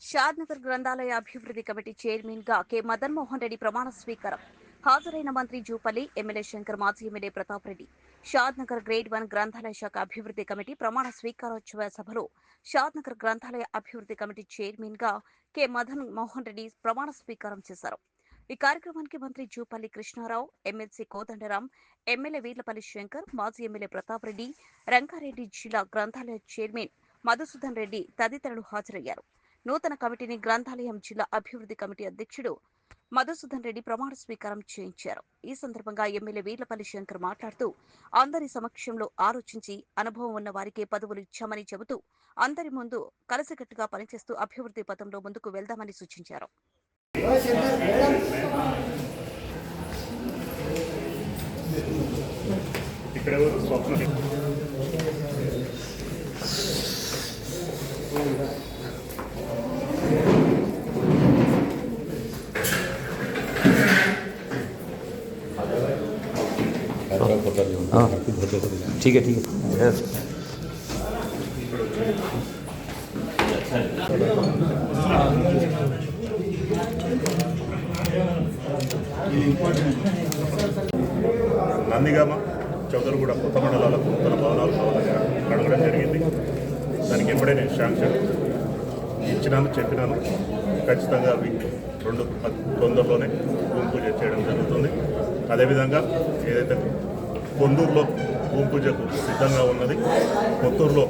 షాద్నగర్ గ్రంథాలయ అభివృద్ధి committee chairman గా కె మదన్ మోహన్ రెడ్డి ప్రమాణ స్వీకారం. హాజరైన మంత్రి జూపల్లి, ఎమ్మెల్యే శంకర్, మాజీ ఎమ్మెల్యే ప్రతాప్ రెడ్డి. షాద్నగర్ గ్రేడ్ 1 గ్రంథాలయ శాఖ అభివృద్ధి కమిటీ ప్రమాణ స్వీకారోత్సవ సభలో షాద్నగర్ గ్రంథాలయ అభివృద్ధి కమిటీ చైర్మన్ గా కె మదన్ మోహన్ రెడ్డి ప్రమాణ స్వీకారం చేశారు. ఈ కార్యక్రమానికి మంత్రి జూపల్లి కృష్ణారావు, ఎమ్మెల్సీ కోదండరాం, ఎమ్మెల్యే వీర్లపల్లి శంకర్, మాజీ ఎమ్మెల్యే ప్రతాప్ రెడ్డి, రంగారెడ్డి జిల్లా గ్రంథాలయ చైర్మన్ మధుసూదన్ రెడ్డి తదితరులు హాజరయ్యారు. నూతన కమిటీని గ్రంథాలయం జిల్లా అభివృద్ధి కమిటీ అధ్యక్షుడు మధుసూదన్ రెడ్డి ప్రమాణ స్వీకారం చేయించారు. ఈ సందర్భంగా ఎమ్మెల్యే వీర్లపల్లి శంకర్ మాట్లాడుతూ అందరి సమక్షంలో ఆలోచించి అనుభవం ఉన్న వారికే పదవులు ఇచ్చామని చెబుతూ అందరి ముందు కలిసికట్టుగా పనిచేస్తూ అభివృద్ధి పథంలో ముందుకు వెళ్దామని సూచించారు. ठीक है నందిగామ చౌదరిగూడ కొత్త మండలాలకు నూతన భవనాలు అడగడం జరిగింది. దానికి ఎప్పుడైనా శాంక్షన్ ఇచ్చినాను, చెప్పినాను. ఖచ్చితంగా అవి తొందరలోనే భూమి పూజ చేయడం జరుగుతుంది. అదేవిధంగా ఏదైతే కొందూరులో భూమి పూజకు సిద్ధంగా ఉన్నది, కొత్తూరులో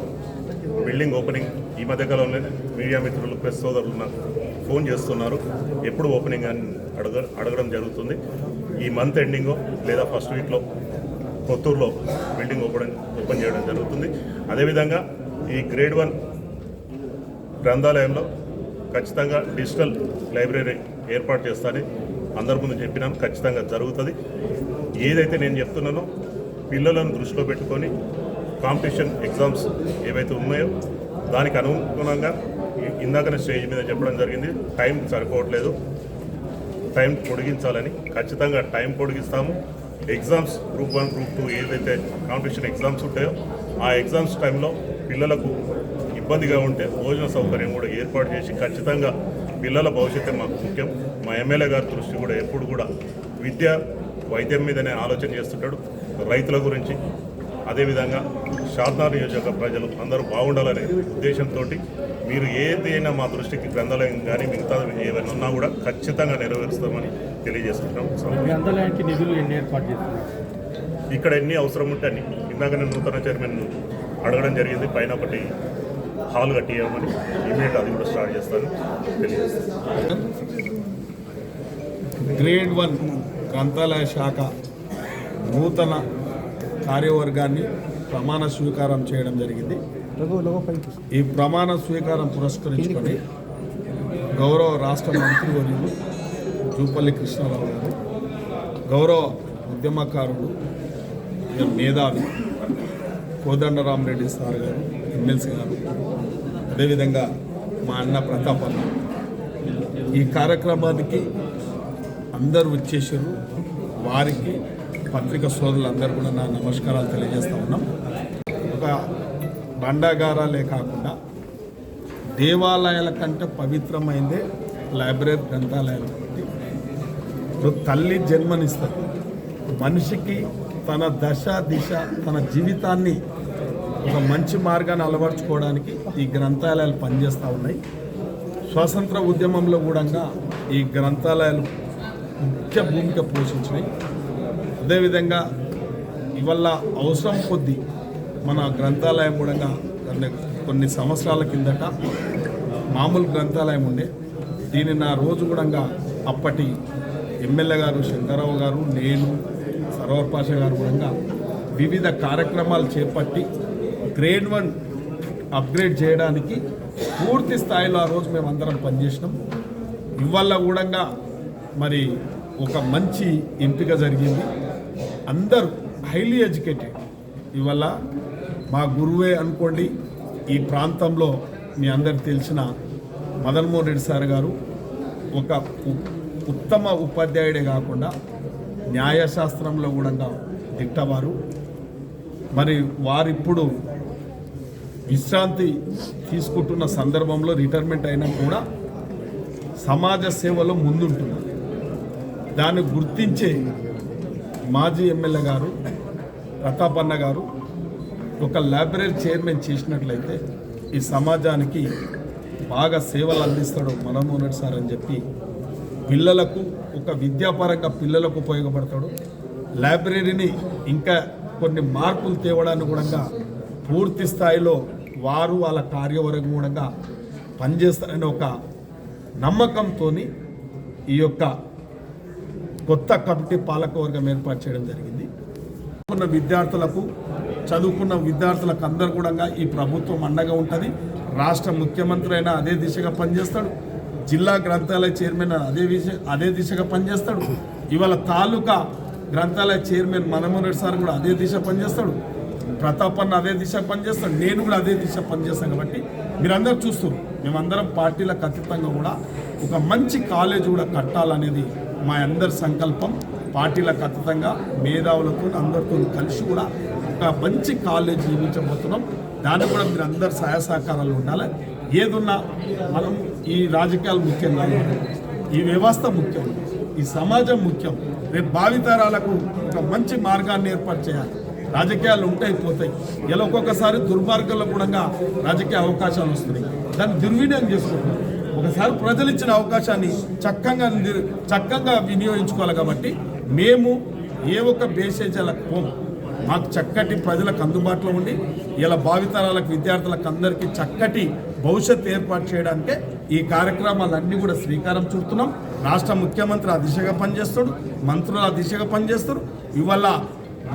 బిల్డింగ్ ఓపెనింగ్ ఈ మధ్యకాలంలో మీడియా మిత్రులు, ప్రెస్ సోదరులు నాకు ఫోన్ చేస్తున్నారు. ఎప్పుడు ఓపెనింగ్ అని అడగడం జరుగుతుంది. ఈ మంత్ ఎండింగో లేదా ఫస్ట్ వీక్లో కొత్తూరులో బిల్డింగ్ ఓపెన్ చేయడం జరుగుతుంది. అదేవిధంగా ఈ గ్రేడ్ 1 గ్రంథాలయంలో ఖచ్చితంగా డిజిటల్ లైబ్రరీ ఏర్పాటు చేస్తానని అందరి ముందు చెప్పినాను. ఖచ్చితంగా జరుగుతుంది. ఏదైతే నేను చెప్తున్నానో పిల్లలను దృష్టిలో పెట్టుకొని కాంపిటీషన్ ఎగ్జామ్స్ ఏవైతే ఉన్నాయో దానికి అనుగుణంగా ఇందాకనే స్టేజ్ మీద చెప్పడం జరిగింది. టైం సరిపోవట్లేదు, టైం పొడిగించాలని. ఖచ్చితంగా టైం పొడిగిస్తాము. ఎగ్జామ్స్ గ్రూప్ 1, గ్రూప్ 2 ఏదైతే కాంపిటీషన్ ఎగ్జామ్స్ ఉంటాయో ఆ ఎగ్జామ్స్ టైంలో పిల్లలకు ఇబ్బందిగా ఉంటే భోజన సౌకర్యం కూడా ఏర్పాటు చేసి ఖచ్చితంగా పిల్లల భవిష్యత్తు మాకు ముఖ్యం. మా ఎమ్మెల్యే గారి దృష్టి కూడా ఎప్పుడు కూడా విద్య, వైద్యం మీదనే ఆలోచన చేస్తుంటాడు, రైతుల గురించి. అదేవిధంగా షాద్నగర్ నియోజకవర్గ ప్రజలు అందరూ బాగుండాలనే ఉద్దేశంతో మీరు ఏదైనా మా దృష్టికి గ్రంథాలయం కానీ మిగతా ఏమైనా ఉన్నా కూడా ఖచ్చితంగా నెరవేరుస్తామని తెలియజేస్తున్నాం. గ్రంథాలయానికి నిధులు ఎన్ని ఏర్పాటు చేస్తున్నారు? ఇక్కడ ఎన్ని అవసరం ఉంటే అన్ని. ఇందాకనే నూతన చైర్మన్ అడగడం జరిగింది, పైన ఒకటి హాల్ కట్టియమని. ఇమీడియట్ అది కూడా స్టార్ట్ చేస్తాను తెలియజేస్తాను. గ్రేడ్ 1 గ్రంథాలయ శాఖ నూతన కార్యవర్గాన్ని ప్రమాణ స్వీకారం చేయడం జరిగింది. ఈ ప్రమాణ స్వీకారం పురస్కరించుకొని గౌరవ రాష్ట్ర మంత్రివర్యులు జూపల్లి కృష్ణారావు గారు, గౌరవ ఉద్యమకారుడు మేధావి కోదండరాం రెడ్డి సార్ గారు, ఎమ్మెల్సీ గారు, అదేవిధంగా మా అన్న ప్రతాప్ అన్న, ఈ కార్యక్రమానికి అందరూ వచ్చేసారు. వారికి పత్రికా సోదరులందరూ కూడా నా నమస్కారాలు తెలియజేస్తూ ఉన్నాం. ఒక బండాగారాలే కాకుండా దేవాలయాల కంటే పవిత్రమైందే లైబ్రరీ, గ్రంథాలయాలు. ఇప్పుడు తల్లి జన్మనిస్తుంది. మనిషికి తన దశ దిశ, తన జీవితాన్ని ఒక మంచి మార్గాన్ని అలవర్చుకోవడానికి ఈ గ్రంథాలయాలు పనిచేస్తూ ఉన్నాయి. స్వాతంత్ర ఉద్యమంలో కూడా ఈ గ్రంథాలయాలు ముఖ్య భూమిక పోషించినాయి. అదేవిధంగా ఇవాళ అవసరం కొద్దీ మన గ్రంథాలయం కూడా కొన్ని సంవత్సరాల కిందట మామూలు గ్రంథాలయం ఉండే. దీన్ని నా రోజు కూడా అప్పటి ఎమ్మెల్యే గారు శంకరరావు గారు, నేను, సర్వర్ పాషా గారు కూడా వివిధ కార్యక్రమాలు చేపట్టి గ్రేడ్ 1 అప్గ్రేడ్ చేయడానికి పూర్తి స్థాయిలో ఆ రోజు మేము అందరం పనిచేసినాం. ఇవాళ కూడా మరి ఒక మంచి ఎంపిక జరిగింది. అందరూ హైలీ ఎడ్యుకేటెడ్. ఇవాళ మా గురువే అనుకోండి. ఈ ప్రాంతంలో మీ అందరికి తెలిసిన మదన్ మోహన్ రెడ్డి సార్ గారు ఒక ఉత్తమ ఉపాధ్యాయుడే కాకుండా న్యాయశాస్త్రంలో కూడా దిట్టవారు. మరి వారిప్పుడు విశ్రాంతి తీసుకుంటున్న సందర్భంలో రిటైర్మెంట్ అయినా కూడా సమాజ సేవలో ముందుంటున్నారు. దాన్ని గుర్తించే మాజీ ఎమ్మెల్యే గారు ప్రతాపన్న గారు ఒక లైబ్రరీ చైర్మన్ చేసినట్లయితే ఈ సమాజానికి బాగా సేవలు అందిస్తాడు మదన్మోహన్ రెడ్డి సార్ అని చెప్పి పిల్లలకు ఒక విద్యాపరంగా పిల్లలకు ఉపయోగపడతాడు. లైబ్రరీని ఇంకా కొన్ని మార్పులు తేవడానికి కూడా పూర్తి స్థాయిలో వారు వాళ్ళ కార్యవర్గం కూడా పనిచేస్తారని ఒక నమ్మకంతో ఈ యొక్క కొత్త కమిటీ పాలకవర్గం ఏర్పాటు చేయడం జరిగింది. చదువుకున్న విద్యార్థులకు అందరూ కూడా ఈ ప్రభుత్వం అండగా ఉంటుంది. రాష్ట్ర ముఖ్యమంత్రి అయినా అదే దిశగా పనిచేస్తాడు. జిల్లా గ్రంథాలయ చైర్మన్ అదే దిశగా పనిచేస్తాడు. ఇవాళ తాలూకా గ్రంథాలయ చైర్మన్ మదన్మోహన్ రెడ్డి సార్ కూడా అదే దిశ పనిచేస్తాడు. ప్రతాపన్న అదే దిశ పనిచేస్తాడు. నేను కూడా అదే దిశ పనిచేస్తాను. కాబట్టి మీరందరూ చూస్తారు, మేమందరం పార్టీలకు అతీతంగా కూడా ఒక మంచి కాలేజ్ కూడా కట్టాలనేది మా అందరి సంకల్పం. పార్టీలకు అతీతంగా మేధావులతో అందరితో కలిసి కూడా ఒక మంచి కాలేజ్ నిర్మించబోతున్నాం. దాన్ని కూడా మీరు అందరు సహాయ సహకారాలు ఉండాలి. ఏదున్నా మనం ఈ రాజకీయాలు ముఖ్యం కాదు, ఈ వ్యవస్థ ముఖ్యం, ఈ సమాజం ముఖ్యం. రేపు భావితరాలకు ఒక మంచి మార్గాన్ని ఏర్పాటు చేయాలి. రాజకీయాలు ఉంటాయి పోతాయి, ఇలా ఒక్కొక్కసారి దుర్మార్గంలో కూడా రాజకీయ అవకాశాలు వస్తున్నాయి. దాన్ని దుర్వినియోగం చేసుకుంటున్నారు. ఒకసారి ప్రజలు ఇచ్చిన అవకాశాన్ని చక్కగా వినియోగించుకోవాలి. కాబట్టి మేము ఏ ఒక్క బేసేజాలకు పోము. మాకు చక్కటి ప్రజలకు అందుబాటులో ఉండి ఇలా భావితరాలకు విద్యార్థులకు అందరికీ చక్కటి భవిష్యత్తు ఏర్పాటు చేయడానికే ఈ కార్యక్రమాలన్నీ కూడా శ్రీకారం చుడుతున్నాం. రాష్ట్ర ముఖ్యమంత్రి ఆ దిశగా పనిచేస్తాడు, మంత్రులు ఆ దిశగా పనిచేస్తారు. ఇవాళ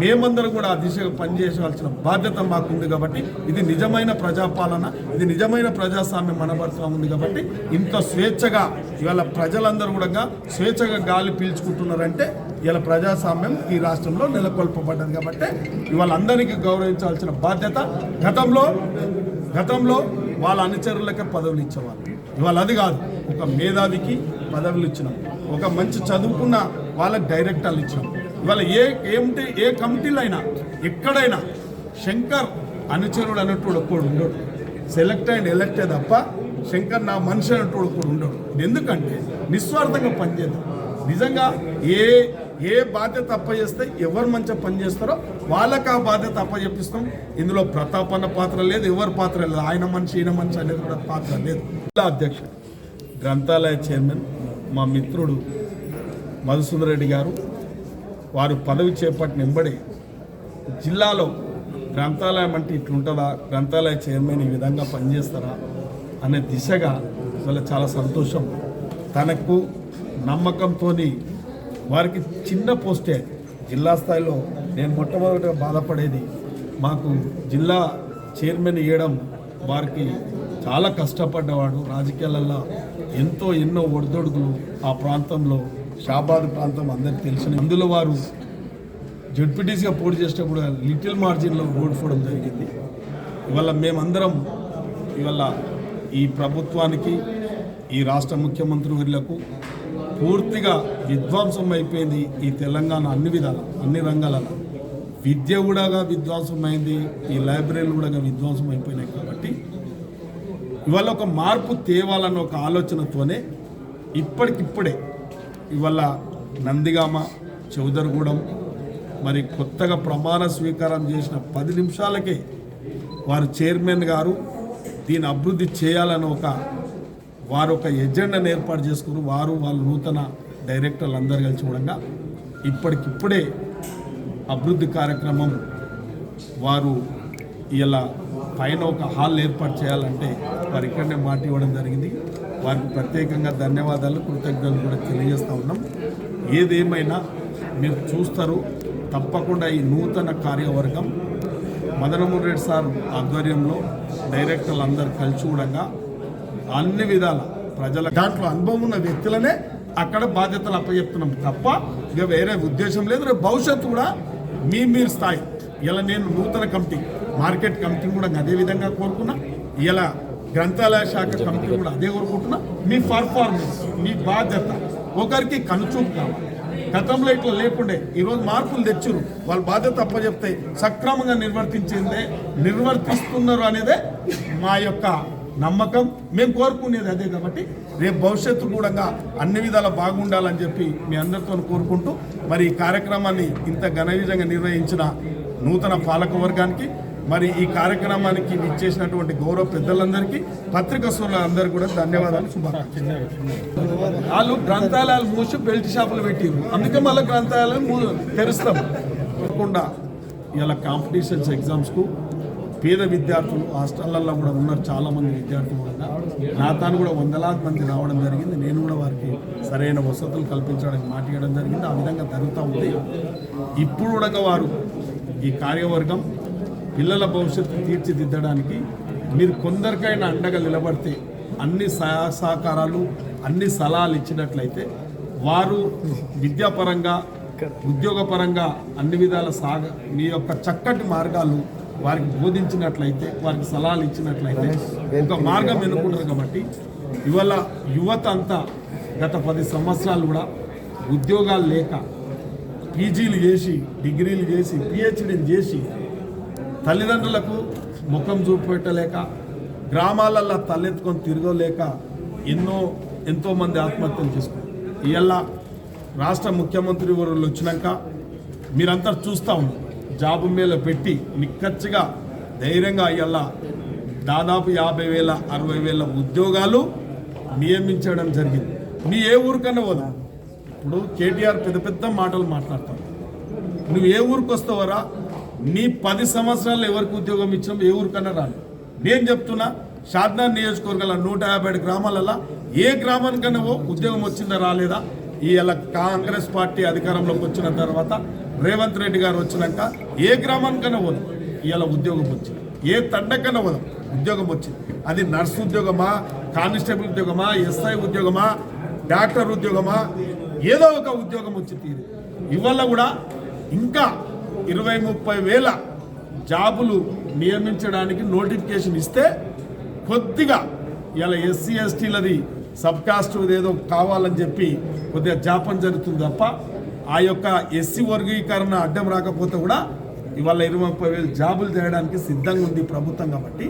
మేమందరం కూడా ఆ దిశగా పనిచేయవలసిన బాధ్యత మాకుంది. కాబట్టి ఇది నిజమైన ప్రజాపాలన, ఇది నిజమైన ప్రజాస్వామ్యం మనబడుతూ ఉంది. కాబట్టి ఇంత స్వేచ్ఛగా ఇవాళ ప్రజలందరూ కూడా స్వేచ్ఛగా గాలి పీల్చుకుంటున్నారంటే ఇలా ప్రజాస్వామ్యం ఈ రాష్ట్రంలో నెలకొల్పబడ్డది. కాబట్టి ఇవాళ అందరికీ గౌరవించాల్సిన బాధ్యత. గతంలో వాళ్ళ అనుచరులకే పదవులు ఇచ్చేవాళ్ళు. ఇవాళ అది కాదు, ఒక మేధావికి పదవులు ఇచ్చినాం, ఒక మంచి చదువుకున్న వాళ్ళకి డైరెక్టర్లు ఇచ్చినాం. ఇవాళ ఏ కమిటీలో అయినా ఎక్కడైనా శంకర్ అనుచరుడు అన్నట్టు ఒక్కడు ఉండడు. సెలెక్ట్ అండ్ ఎలక్టే తప్ప శంకర్ నా మనిషి అన్నట్టు ఒక్కడు ఉండడు. ఎందుకంటే నిస్వార్థంగా పనిచేద్దాం. నిజంగా ఏ బాధ్యత అప్పచేస్తే ఎవరు మంచిగా పనిచేస్తారో వాళ్ళకి ఆ బాధ్యత అప్పచెప్పిస్తాం. ఇందులో ప్రతాపన్న పాత్ర లేదు, ఎవరి పాత్ర లేదు, ఆయన మనిషి ఈయన మనిషి అనేది కూడా పాత్ర లేదు. జిల్లా అధ్యక్షుడు గ్రంథాలయ చైర్మన్ మా మిత్రుడు మధుసూదన్ రెడ్డి గారు, వారు పదవి చేపట్టిన వెంబడే జిల్లాలో గ్రంథాలయం అంటే ఇట్లుంటుందా, గ్రంథాలయ చైర్మన్ ఈ విధంగా పనిచేస్తారా అనే దిశగా వాళ్ళ చాలా సంతోషం. తనకు నమ్మకంతో వారికి చిన్న పోస్టే జిల్లా స్థాయిలో నేను మొట్టమొదటిగా బాధపడేది, మాకు జిల్లా చైర్మన్ ఇవ్వడం, వారికి చాలా కష్టపడ్డవాడు, రాజకీయాలలో ఎన్నో ఒడిదొడుగులు ఆ ప్రాంతంలో, షాబాద్ ప్రాంతం అందరికీ తెలిసిన. అందులో వారు జడ్పీటీసీగా పోటీ చేసేటప్పుడు లిటిల్ మార్జిన్లో ఓడిపోవడం జరిగింది. ఇవాళ మేమందరం ఈ ప్రభుత్వానికి, ఈ రాష్ట్ర ముఖ్యమంత్రి వర్యులకు పూర్తిగా విధ్వంసం అయిపోయింది ఈ తెలంగాణ అన్ని రంగాలలో. విద్య కూడా విధ్వంసమైంది, ఈ లైబ్రరీలు కూడా విధ్వంసం అయిపోయినాయి. కాబట్టి ఇవాళ ఒక మార్పు తేవాలన్న ఒక ఆలోచనతోనే ఇప్పటికిప్పుడే ఇవాళ నందిగామ, చౌదరగూడెం మరి కొత్తగా ప్రమాణ స్వీకారం చేసిన 10 నిమిషాలకే వారు చైర్మన్ గారు దీన్ని అభివృద్ధి చేయాలని వారు ఒక ఎజెండాను ఏర్పాటు చేసుకుని వారు వాళ్ళ నూతన డైరెక్టర్లు అందరూ కలిసి కూడా ఇప్పటికిప్పుడే అభివృద్ధి కార్యక్రమం వారు ఇలా పైన ఒక హాల్ ఏర్పాటు చేయాలంటే వారు ఇక్కడనే మాట ఇవ్వడం జరిగింది. వారికి ప్రత్యేకంగా ధన్యవాదాలు, కృతజ్ఞతలు కూడా తెలియజేస్తూ ఉన్నాం. ఏదేమైనా మీరు చూస్తారు, తప్పకుండా ఈ నూతన కార్యవర్గం మదన్మోహన్ రెడ్డి సార్ ఆధ్వర్యంలో డైరెక్టర్లు అందరూ కలిసి కూడా అన్ని విధాల ప్రజల దాంట్లో అనుభవం ఉన్న వ్యక్తులనే అక్కడ బాధ్యతలు అప్పచెప్తున్నాం తప్ప ఇక వేరే ఉద్దేశం లేదు. రేపు భవిష్యత్తు కూడా మీరు స్థాయి ఇలా నేను నూతన కమిటీ, మార్కెట్ కమిటీ కూడా అదే విధంగా కోరుకున్నా, ఇలా గ్రంథాలయ శాఖ కమిటీ కూడా అదే కోరుకుంటున్నా. మీ పర్ఫార్మెన్స్, మీ బాధ్యత ఒకరికి కనుచూపు కావాలి. గతంలో ఇట్లా లేకుండే ఈరోజు మార్పులు తెచ్చురు, వాళ్ళ బాధ్యత అప్పచెప్తే సక్రమంగా నిర్వర్తిస్తున్నారు అనేదే మా యొక్క నమ్మకం. మేము కోరుకునేది అదే కాబట్టి రేపు భవిష్యత్తు కూడా అన్ని విధాలా బాగుండాలని చెప్పి మీ అందరితో కోరుకుంటూ మరి ఈ కార్యక్రమాన్ని ఇంత ఘనవిజంగా నిర్వహించిన నూతన పాలక వర్గానికి, మరి ఈ కార్యక్రమానికి ఇచ్చేసినటువంటి గౌరవ పెద్దలందరికీ, పత్రికా సోదరులందరికీ కూడా ధన్యవాదాలు, శుభాకాంక్షలు. వాళ్ళు గ్రంథాలయాలు మూసి బెల్ట్ షాపులు పెట్టిరు, అందుకే మళ్ళీ గ్రంథాలయాలు తెరుస్తాం. కాకుండా ఇలా కాంపిటీషన్స్ ఎగ్జామ్స్కు పేద విద్యార్థులు హాస్టళ్లలో కూడా ఉన్నారు, చాలామంది విద్యార్థులు కూడా. నా తాను కూడా వందలాది మంది రావడం జరిగింది. నేను కూడా వారికి సరైన వసతులు కల్పించడానికి మాట్లాడడం జరిగింది. ఆ విధంగా జరుగుతూ ఉంది. ఇప్పుడు కూడా వారు ఈ కార్యవర్గం పిల్లల భవిష్యత్తు తీర్చిదిద్దడానికి మీరు కొందరికైనా అండగా నిలబడితే, అన్ని సహకారాలు అన్ని సలహాలు ఇచ్చినట్లయితే వారు విద్యాపరంగా ఉద్యోగపరంగా అన్ని విధాల మీ యొక్క చక్కటి మార్గాలు వారికి బోధించినట్లయితే, వారికి సలహాలు ఇచ్చినట్లయితే ఒక మార్గం ఎన్నుకుంటారు. కాబట్టి ఇవాళ యువత అంతా గత 10 సంవత్సరాలు కూడా ఉద్యోగాలు లేక పీజీలు చేసి, డిగ్రీలు చేసి, పిహెచ్డీలు చేసి తల్లిదండ్రులకు ముఖం చూపెట్టలేక, గ్రామాలల్లో తలెత్తుకొని తిరగలేక ఎంతోమంది ఆత్మహత్యలు చేసుకున్నారు. ఇవాళ రాష్ట్ర ముఖ్యమంత్రి వర్యులు వచ్చినాక మీరంతా చూస్తూ ఉన్నారు, జాబు మీద పెట్టి నిక్కచ్చిగా ధైర్యంగా ఇవాళ దాదాపు 50,000 60,000 ఉద్యోగాలు నియమించడం జరిగింది. నీ ఏ ఊరికన్నా పోదా, ఇప్పుడు కేటీఆర్ పెద్ద పెద్ద మాటలు మాట్లాడతావు, నువ్వు ఏ ఊరికి వస్తావరా, నీ 10 సంవత్సరాలు ఎవరికి ఉద్యోగం ఇచ్చినాం, ఏ ఊరికన్నా రాదు. నేను చెప్తున్నా, షాద్నగర్ నియోజకవర్గాల 157 గ్రామాలలో ఏ గ్రామానికన్నా ఉద్యోగం వచ్చిందా రాలేదా? ఇవాళ కాంగ్రెస్ పార్టీ అధికారంలోకి వచ్చిన తర్వాత రేవంత్ రెడ్డి గారు వచ్చినాక ఏ గ్రామానికన్నా పోదు ఇవాళ ఉద్యోగం వచ్చింది, ఏ తండకన్నా పోదాం ఉద్యోగం వచ్చింది. అది నర్సు ఉద్యోగమా, కానిస్టేబుల్ ఉద్యోగమా, ఎస్ఐ ఉద్యోగమా, డాక్టర్ ఉద్యోగమా, ఏదో ఒక ఉద్యోగం వచ్చి తీరు. ఇవాళ కూడా ఇంకా 20-30 వేల జాబులు నియమించడానికి నోటిఫికేషన్ ఇస్తే కొద్దిగా ఇలా ఎస్సీ ఎస్టీలది సబ్ కాస్ట్ ఏదో కావాలని చెప్పి కొద్దిగా జాపం జరుగుతుంది తప్ప ఆ యొక్క ఎస్సీ వర్గీకరణ అడ్డం రాకపోతే కూడా ఇవాళ 20-30 వేల జాబులు చేయడానికి సిద్ధంగా ఉంది ప్రభుత్వం. కాబట్టి